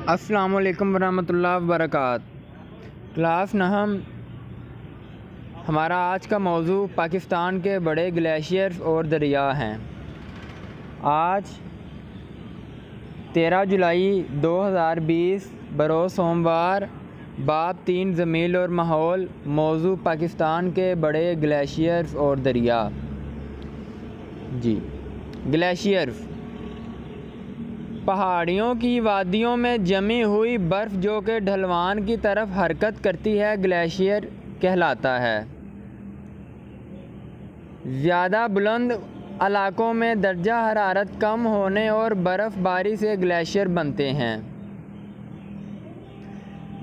अस्सलाम वालेकुम वरहमतुल्लाहि वबरकातुहू। क्लास नहम। हमारा आज का मौजू पाकिस्तान के बड़े ग्लेशियर और दरिया हैं। आज 13 जुलाई 2020 बरोज़ सोमवार, बाब 3 ज़मीन और माहौल। मौजू पाकिस्तान के बड़े ग्लेशियर और दरिया। जी, ग्लेशियर पहाड़ियों की वादियों में जमी हुई बर्फ़ जो कि ढलवान की तरफ हरकत करती है, ग्लेशियर कहलाता है। ज़्यादा बुलंद इलाकों में दर्जा हरारत कम होने और बर्फ़बारी से ग्लेशियर बनते हैं।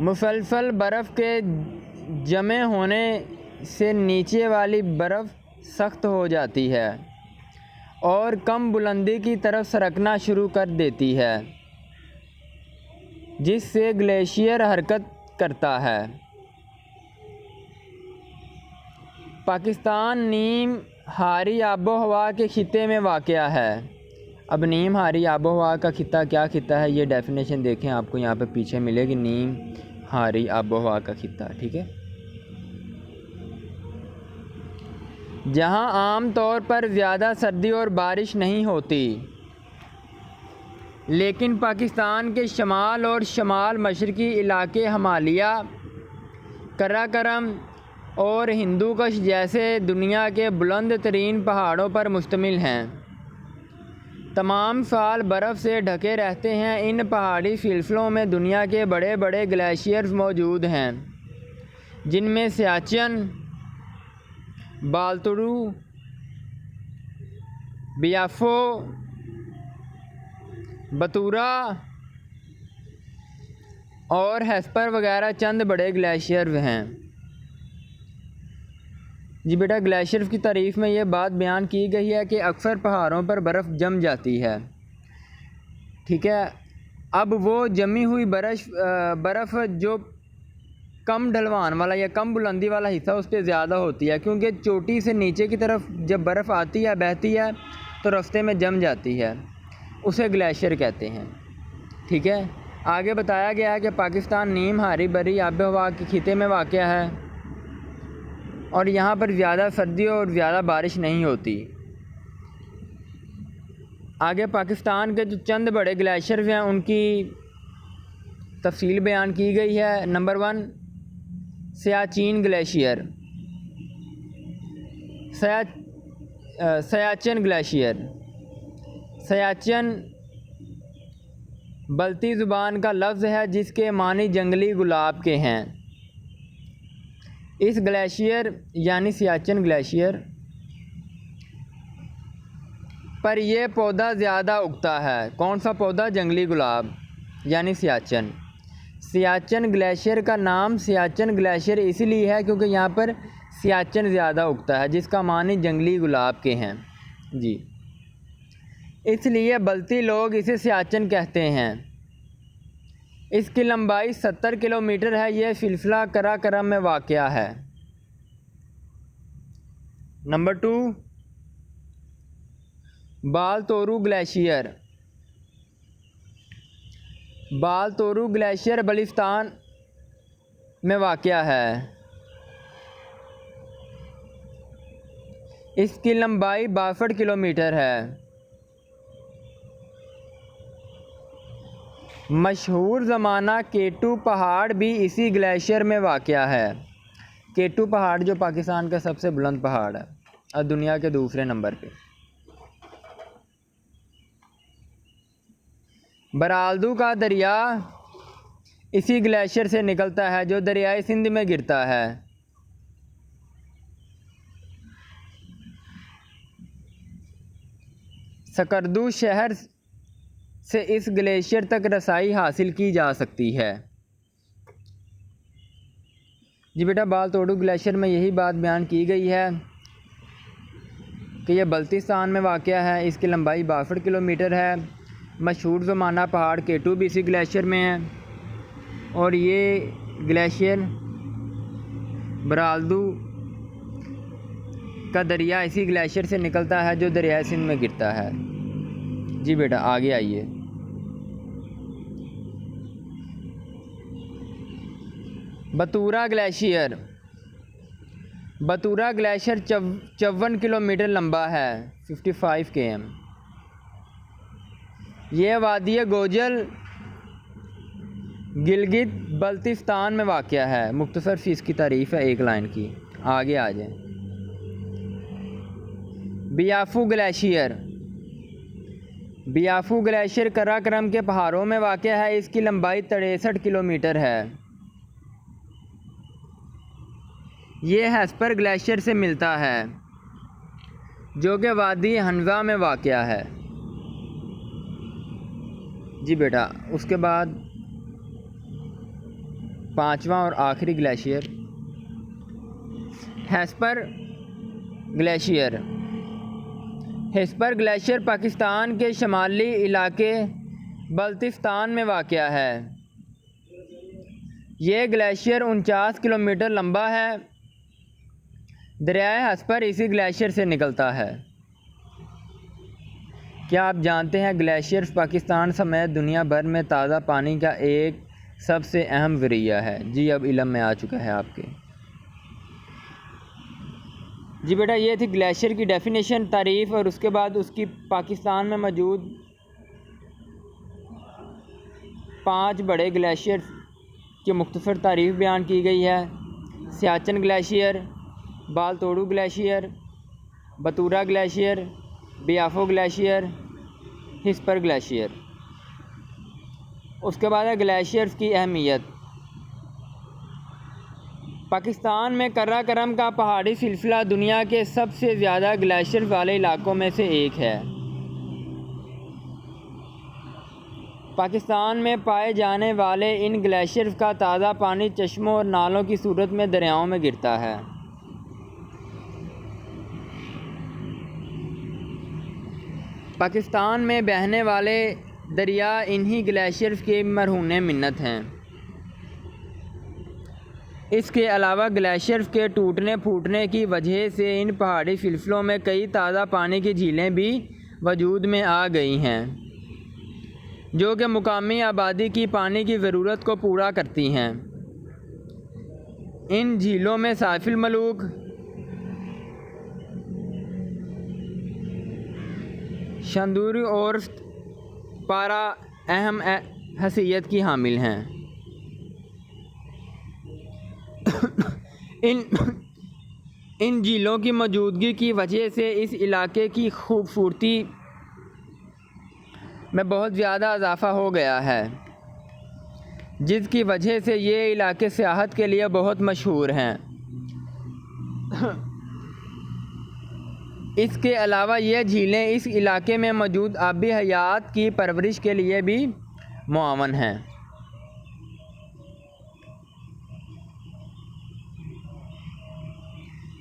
मुसलसल बर्फ़ के जमे होने से नीचे वाली बर्फ़ सख्त हो जाती है और कम बुलंदी की तरफ सरकना शुरू कर देती है, जिससे ग्लेशियर हरकत करता है। पाकिस्तान नीम हारी आबो हवा के खिते में वाक़या है। अब नीम हारी आबो हवा का खिता क्या खिता है, ये डेफिनेशन देखें, आपको यहाँ पे पीछे मिलेगी। नीम हारी आबो हवा का खिता, ठीक है। जहाँ आम तौर पर ज़्यादा सर्दी और बारिश नहीं होती, लेकिन पाकिस्तान के शमाल और शमाल मशरक़ी इलाके हिमालय, कराकरम और हिंदुकुश जैसे दुनिया के बुलंद तरीन पहाड़ों पर मुश्तमिल हैं। तमाम साल बर्फ़ से ढके रहते हैं। इन पहाड़ी सिलसिलों में दुनिया के बड़े बड़े ग्लेशियर्स मौजूद हैं, जिनमें सियाचिन, बालतुरु, बियाफो, बतूरा और हेस्पर वगैरह चंद बड़े ग्लेशियर हैं। जी बेटा, ग्लेशियर की तारीफ़ में ये बात बयान की गई है कि अक्सर पहाड़ों पर बर्फ़ जम जाती है, ठीक है। अब वो जमी हुई बर्फ़ जो कम ढलवान वाला या कम बुलंदी वाला हिस्सा उस पर ज़्यादा होती है, क्योंकि चोटी से नीचे की तरफ जब बर्फ़ आती है, बहती है, तो रास्ते में जम जाती है, उसे ग्लेशियर कहते हैं, ठीक है। आगे बताया गया है कि पाकिस्तान नीम हारी बरी आबो हवा के खिते में वाक़या है और यहाँ पर ज़्यादा सर्दी और ज़्यादा बारिश नहीं होती। आगे पाकिस्तान के जो चंद बड़े ग्लेशियर हैं उनकी तफसील बयान की गई है। Number 1, Siachen glacier, Siachen glacier. Siachen Balti ज़ुबान का लफ्ज़ है जिसके मानी जंगली गुलाब के हैं। इस ग्लेशियर यानी सियाचिन ग्लेशियर पर यह पौधा ज़्यादा उगता है। कौन सा पौधा? जंगली गुलाब यानी सियाचिन। सियाचिन ग्लेशियर का नाम सियाचिन ग्लेशियर इसलिए है क्योंकि यहाँ पर सियाचिन ज़्यादा उगता है, जिसका मानी जंगली गुलाब के हैं। जी, इसलिए बल्ती लोग इसे सियाचिन कहते हैं। इसकी लंबाई 70 किलोमीटर है। यह सिलसिला कराकरम में वाक़या है। Number 2, Baltoro glacier. Baltoro glacier Baltistan में वाक़या है। इसकी लंबाई 62 किलोमीटर है। मशहूर ज़माना केटू पहाड़ भी इसी ग्लेशियर में वाक़या है। केटू पहाड़ जो पाकिस्तान का सबसे बुलंद पहाड़ है और दुनिया के दूसरे नंबर पे। बरालदू का दरिया इसी ग्लेशियर से निकलता है, जो दरियाए सिंध में गिरता है। सकरदू शहर से इस ग्लेशियर तक रसाई हासिल की जा सकती है। जी बेटा, बालतोरू ग्लेशियर में यही बात बयान की गई है कि यह बल्तिस्तान में वाक़या है। इसकी लंबाई 62 किलोमीटर है। मशहूर ज़माना पहाड़ केटू भी इसी ग्लेशियर में है और ये ग्लेशियर बरालदू का दरिया इसी ग्लेशियर से निकलता है, जो दरियाए सिंध में गिरता है। जी बेटा, आगे आइए। बतूरा ग्लेशियर। बतूरा ग्लेशियर 54 किलोमीटर लंबा है, 55 km। यह वादी गोजल गिलगित बल्तिस्तान में वाक़या है। मुख्तसर सी इसकी तारीफ़ है एक लाइन की। आगे आ जाए। बियाफू ग्लेशियर। बियाफू ग्लेशियर कराक्रम के पहाड़ों में वाक़या है। इसकी लंबाई 63 किलोमीटर है। ये हेस्पर ग्लेशियर से मिलता है जो कि वादी हनज़ा में वाक़या है। जी बेटा, उसके बाद पांचवा और आखिरी glacier Hispar glacier. Hispar glacier Pakistan के शमाली इलाके बल्तिस्तान में वाक़या है। ये ग्लेशियर 49 किलोमीटर लंबा है। दरियाए हेस्पर इसी ग्लेशियर से निकलता है। क्या आप जानते हैं ग्लेशियर्स पाकिस्तान समेत दुनिया भर में ताज़ा पानी का एक सबसे अहम ज़रिया है। जी अब इल्म में आ चुका है आपके। जी बेटा, ये थी ग्लेशियर की डेफिनेशन, तारीफ़ और उसके बाद उसकी पाकिस्तान में मौजूद 5 बड़े ग्लेशियर की मुख्तसर तारीफ़ बयान की गई है। Siachen glacier, Baltoro glacier, Batura glacier, Biafo glacier, Hispar glacier. उसके बाद है ग्लेशियर्स की अहमियत। पाकिस्तान में कराकरम का पहाड़ी सिलसिला दुनिया के सबसे ज़्यादा ग्लेशियर वाले इलाकों में से एक है। पाकिस्तान में पाए जाने वाले इन ग्लेशियर्स का ताज़ा पानी चश्मों और नालों की सूरत में दरियाओं में गिरता है। पाकिस्तान में बहने वाले दरिया इन्हीं ग्लेशियर्स के मरहून मिन्नत हैं। इसके अलावा ग्लेशियर्स के टूटने फूटने की वजह से इन पहाड़ी सिलसिलों में कई ताज़ा पानी की झीलें भी वजूद में आ गई हैं, जो कि मुकामी आबादी की पानी की ज़रूरत को पूरा करती हैं। इन झीलों में साफिल मलूक, शंदूरी और पारा अहम हैसियत की हामिल हैं। इन झीलों की मौजूदगी की वजह से इस इलाके की खूबसूरती में बहुत ज़्यादा इजाफ़ा हो गया है, जिसकी वजह से ये इलाके सियाहत के लिए बहुत मशहूर हैं। इसके अलावा ये झीलें इस इलाके में मौजूद आबी हयात की परवरिश के लिए भी मुआवन हैं।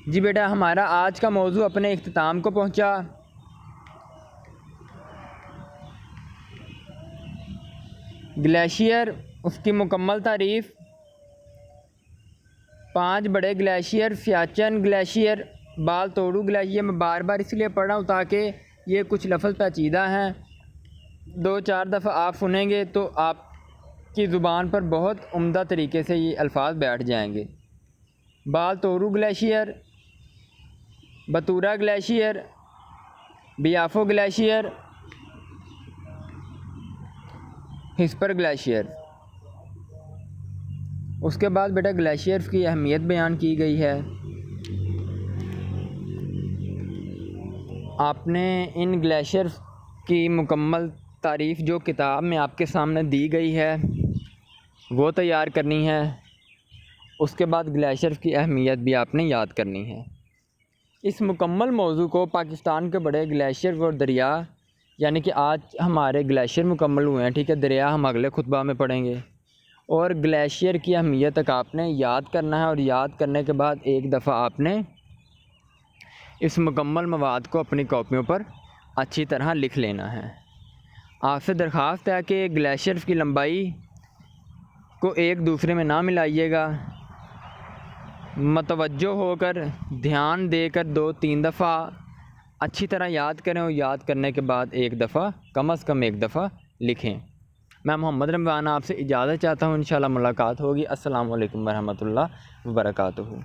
जी बेटा, हमारा आज का मौजू अपने इख्तिताम को पहुंचा। ग्लेशियर, उसकी मुकम्मल तारीफ़। 5 बड़े glacier, Siachen glacier, Baltoro glacier. मैं बार बार इसलिए पढ़ रहा हूँ ताकि ये कुछ लफ्ज़ पेचीदा हैं, 2-4 दफ़ा आप सुनेंगे तो आपकी ज़ुबान पर बहुत उम्दा तरीके से ये अल्फाज बैठ जाएंगे। बालतोड़ू glacier, Batura glacier, Biafo glacier, Hispar glacier. उसके बाद बेटा ग्लेशियर्स की अहमियत बयान की गई है। आपने इन ग्लेशियर्स की मुकम्मल तारीफ़ जो किताब में आपके सामने दी गई है वो तैयार करनी है। उसके बाद ग्लेशियर्स की अहमियत भी आपने याद करनी है। इस मुकम्मल मौजू को पाकिस्तान के बड़े ग्लेशियर और दरिया, यानी कि आज हमारे ग्लेशियर मुकम्मल हुए हैं, ठीक है, दरिया हम अगले खुतबा में पढ़ेंगे। और ग्लेशियर की अहमियत तक आपने याद करना है और याद करने के बाद एक दफ़ा आपने इस मुकम्मल मवाद को अपनी कॉपियों पर अच्छी तरह लिख लेना है। आपसे दरख्वास्त है कि ग्लेशियर्स की लंबाई को एक दूसरे में ना मिलाइएगा। मतवज्जो होकर ध्यान देकर 2-3 दफ़ा अच्छी तरह याद करें और याद करने के बाद एक दफ़ा कम से कम एक दफ़ा लिखें। मैं मोहम्मद रमज़ान आपसे इजाज़त चाहता हूँ। इंशाल्लाह मुलाकात होगी। अस्सलामु अलैकुम वरहमतुल्लाह वबरकातुहू।